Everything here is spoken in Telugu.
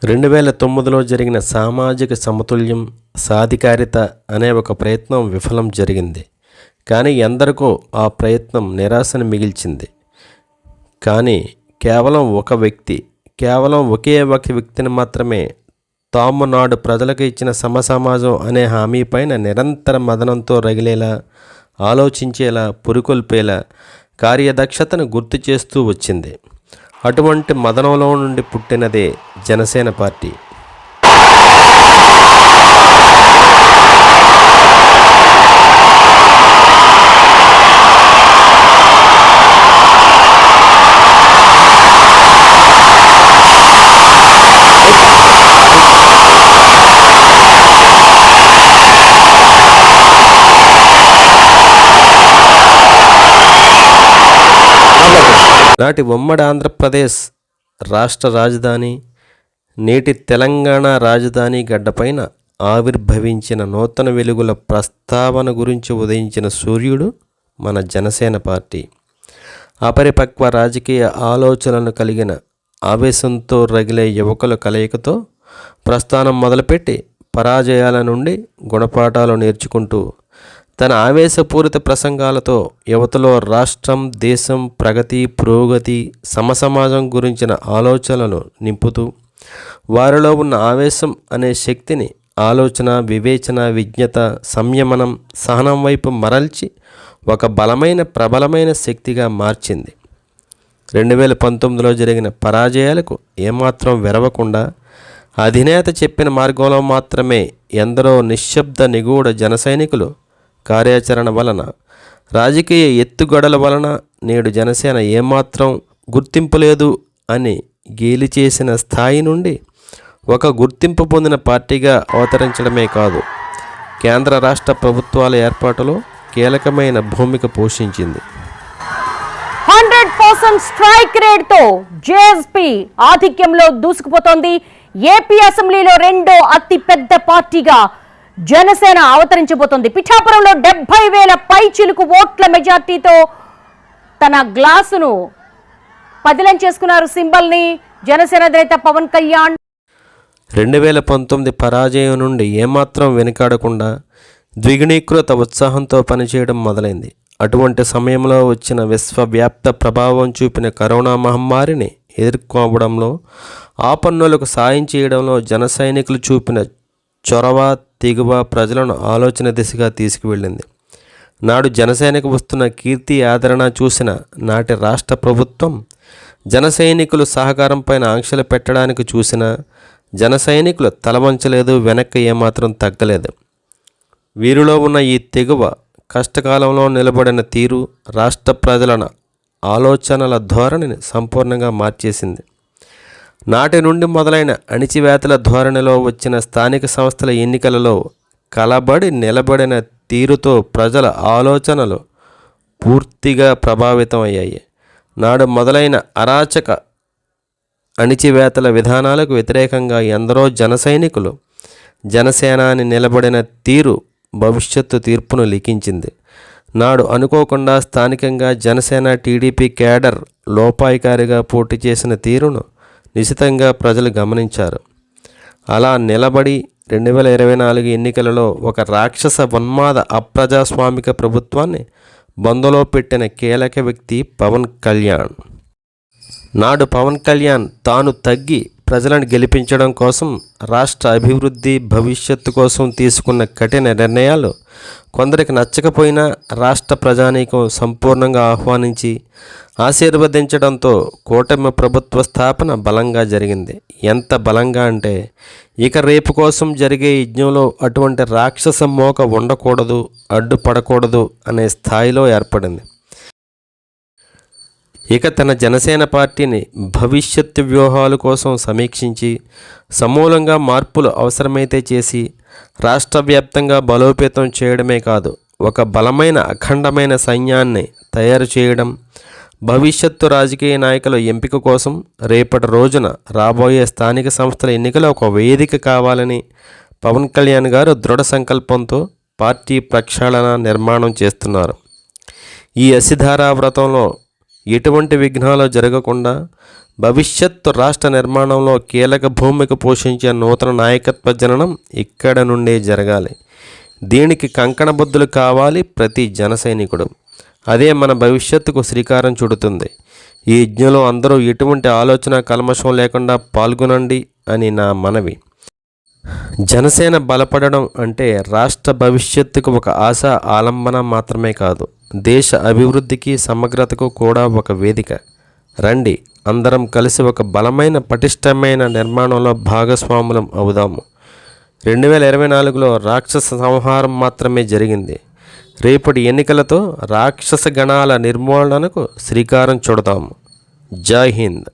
2009లో జరిగిన సామాజిక సమతుల్యం, సాధికారిత అనే ఒక ప్రయత్నం విఫలం జరిగింది. కానీ ఎందరికో ఆ ప్రయత్నం నిరాశను మిగిల్చింది. కానీ కేవలం ఒకే ఒక వ్యక్తిని మాత్రమే తాము నాడు ప్రజలకు ఇచ్చిన సమసమాజం అనే హామీ పైన నిరంతర మదనంతో రగిలేలా, ఆలోచించేలా, పురికొల్పేలా కార్యదక్షతను గుర్తు చేస్తూ వచ్చింది. అటువంటి మదనంలో నుండి పుట్టినదే జనసేన పార్టీ. నాటి ఉమ్మడి ఆంధ్రప్రదేశ్ రాష్ట్ర రాజధాని, నేటి తెలంగాణ రాజధాని గడ్డపైన ఆవిర్భవించిన నూతన వెలుగుల ప్రస్తావన గురించి ఉదయించిన సూర్యుడు మన జనసేన పార్టీ. అపరిపక్వ రాజకీయ ఆలోచనలు కలిగిన ఆవేశంతో రగిలే యువకుల కలయికతో ప్రస్థానం మొదలుపెట్టి పరాజయాల నుండి గుణపాఠాలు నేర్చుకుంటూ తన ఆవేశపూరిత ప్రసంగాలతో యువతలో రాష్ట్రం, దేశం, ప్రగతి, పురోగతి, సమసమాజం గురించిన ఆలోచనలు నింపుతూ వారిలో ఉన్న ఆవేశం అనే శక్తిని ఆలోచన, వివేచన, విజ్ఞత, సంయమనం, సహనం వైపు మరల్చి ఒక ప్రబలమైన శక్తిగా మార్చింది. 2019లో జరిగిన పరాజయాలకు ఏమాత్రం వెరవకుండా అధినేత చెప్పిన మార్గంలో మాత్రమే ఎందరో నిశ్శబ్ద నిగూఢ జనసైనికులు కార్యాచరణ వలన, రాజకీయ ఎత్తుగడల వలన నేడు జనసేన ఏమాత్రం గుర్తింపు లేదు అని గేలి చేసిన స్థాయి నుండి ఒక గుర్తింపు పొందిన పార్టీగా అవతరించడమే కాదు, కేంద్ర రాష్ట్ర ప్రభుత్వాల ఏర్పాటులో కీలకమైన భూమిక పోషించింది. 100% స్ట్రైక్ రేట్తో జేఎస్పీ ఆధిక్యంలో దూసుకుపోతోంది. ఏపీ అసెంబ్లీలో రెండో అతిపెద్ద పార్టీగా జనసేన అవతరించబోతోంది. పిఠాపురంలో 70,000 పైచిలుకు ఓట్ల మెజార్టీతో తన గ్లాసును పదిలం చేసుకున్నారు సింబల్ని జనసేన అధినేత పవన్ కళ్యాణ్. 2019 పరాజయం నుండి ఏమాత్రం వెనుకాడకుండా ద్విగుణీకృత ఉత్సాహంతో పనిచేయడం మొదలైంది. అటువంటి సమయంలో వచ్చిన విశ్వవ్యాప్త ప్రభావం చూపిన కరోనా మహమ్మారిని ఎదుర్కోవడంలో, ఆపన్నులకు సాయం చేయడంలో జన సైనికులు చూపిన చొరవ, తెగువ ప్రజలను ఆలోచన దిశగా తీసుకువెళ్ళింది. నాడు జనసేనకు వస్తున్న కీర్తి, ఆదరణ చూసిన నాటి రాష్ట్ర ప్రభుత్వం జన సైనికులు సహకారం పైన ఆంక్షలు పెట్టడానికి చూసిన జన సైనికులు తలవంచలేదు, వెనక్కి ఏమాత్రం తగ్గలేదు. వీరిలో ఉన్న ఈ తెగువ కష్టకాలంలో నిలబడిన తీరు రాష్ట్ర ప్రజల ఆలోచనల ధోరణిని సంపూర్ణంగా మార్చేసింది. నాటి నుండి మొదలైన అణిచివేతల ధోరణిలో వచ్చిన స్థానిక సంస్థల ఎన్నికలలో కలబడి నిలబడిన తీరుతో ప్రజల ఆలోచనలు పూర్తిగా ప్రభావితం అయ్యాయి. నాడు మొదలైన అరాచక అణిచివేతల విధానాలకు వ్యతిరేకంగా ఎందరో జన సైనికులు జనసేనాని నిలబడిన తీరు భవిష్యత్తు తీర్పును లిఖించింది. నాడు అనుకోకుండా స్థానికంగా జనసేన టీడీపీ కేడర్ లోపాయికారిగా పోటీ చేసిన తీరును నిశితంగా ప్రజలు గమనించారు. అలా నిలబడి 2024 ఎన్నికలలో ఒక రాక్షస ఉన్మాద అప్రజాస్వామిక ప్రభుత్వాన్ని బందలో పెట్టిన కీలక వ్యక్తి పవన్ కళ్యాణ్. నాడు పవన్ కళ్యాణ్ తాను తగ్గి ప్రజలను గెలిపించడం కోసం, రాష్ట్ర అభివృద్ధి, భవిష్యత్తు కోసం తీసుకున్న కఠిన నిర్ణయాలు కొందరికి నచ్చకపోయినా రాష్ట్ర ప్రజానీకం సంపూర్ణంగా ఆహ్వానించి ఆశీర్వదించడంతో కూటమి ప్రభుత్వ స్థాపన బలంగా జరిగింది. ఎంత బలంగా అంటే ఇక రేపు కోసం జరిగే యజ్ఞంలో అటువంటి రాక్షస మోక ఉండకూడదు, అడ్డుపడకూడదు అనే స్థాయిలో ఏర్పడింది. ఇక తన జనసేన పార్టీని భవిష్యత్తు వ్యూహాల కోసం సమీక్షించి సమూలంగా మార్పులు అవసరమైతే చేసి రాష్ట్ర వ్యాప్తంగా బలోపేతం చేయడమే కాదు, ఒక బలమైన అఖండమైన సైన్యాన్ని తయారు చేయడం, భవిష్యత్తు రాజకీయ నాయకుల ఎంపిక కోసం రేపటి రోజున రాబోయే స్థానిక సంస్థల ఎన్నికలు ఒక వేదిక కావాలని పవన్ కళ్యాణ్ గారు దృఢ సంకల్పంతో పార్టీ ప్రక్షాళన నిర్మాణం చేస్తున్నారు. ఈ అసిధారా వ్రతంలో ఎటువంటి విఘ్నాలు జరగకుండా భవిష్యత్తు రాష్ట్ర నిర్మాణంలో కీలక భూమిక పోషించే నూతన నాయకత్వ జననం ఇక్కడ నుండే జరగాలి. దీనికి కంకణబద్దులు కావాలి ప్రతి జన సైనికుడు. అదే మన భవిష్యత్తుకు శ్రీకారం చుడుతుంది. ఈ యజ్ఞంలో అందరూ ఎటువంటి ఆలోచన కల్మషం లేకుండా పాల్గొనండి అని నా మనవి. జనసేన బలపడడం అంటే రాష్ట్ర భవిష్యత్తుకు ఒక ఆశ ఆలంబన మాత్రమే కాదు, దేశ అభివృద్ధికి సమగ్రతకు కూడా ఒక వేదిక. రండి, అందరం కలిసి ఒక బలమైన పటిష్టమైన నిర్మాణంలో భాగస్వాములం అవుదాము. 2024లో రాక్షస సంహారం మాత్రమే జరిగింది. రేపటి ఎన్నికలతో రాక్షస గణాల నిర్మూలనకు శ్రీకారం చుడతాము. జై హింద్.